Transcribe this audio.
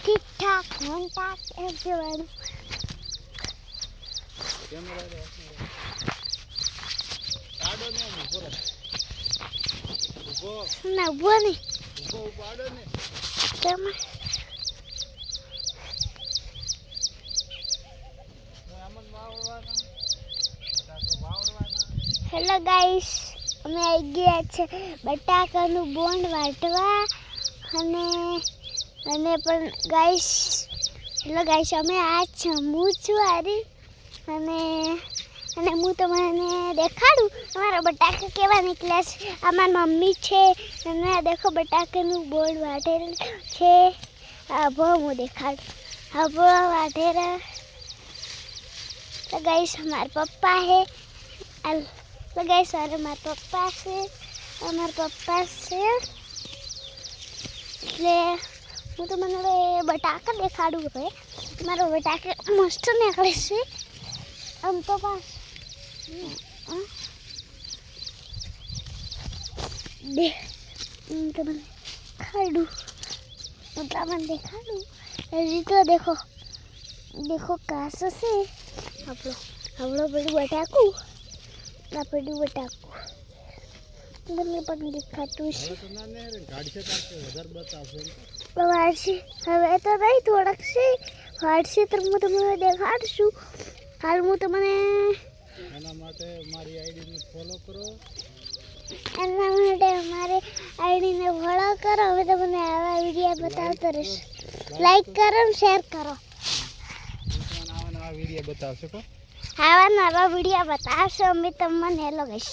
ઠીક ઠાક મન ઠાક એમ કહેવાનું. ના ઉભો નહીં તમે હેલો ગાઈસ, અમે આવી ગયા છે બટાકાનું બોંડ વાટવા અને પણ ગાઈસ હેલો ગાઈસ, અમે આ હું છું હારી અને હું તમને દેખાડું અમારા બટાકા કેવા નીકળ્યા છે. આ મારી મમ્મી છે અને આ દેખો બટાકાનું બોંડ વાટેલું છે. આ ભો હું દેખાડું, આ ભો વાટેલા. તો ગાઈસ हमारे पप्पा है, तो गाइस सारे हमारे पप्पा से એટલે હું તો મને હવે બટાકા દેખાડું. હવે મારો બટાકા મસ્ત નીકળે છે આમ તો પાસ દે તમને દેખાડું હજી તો દેખો કાસ છે આપણો બધું બટાકું તમને પણ દેખાતું છે. હવે તો નહીં થોડાક છે વાળશે તો હું તમને દેખાડશું. હાલ હું તમને એના માટે મારી આઈડીને ફોલો કરો. હવે તમને આવા વિડીયો બતાવતો રહીશ. લાઈક કરો ને શેર કરો. આવા વિડીયો બતાવશે આવા નવા વિડીયો બતાવશો અમે તમને. Hello guys.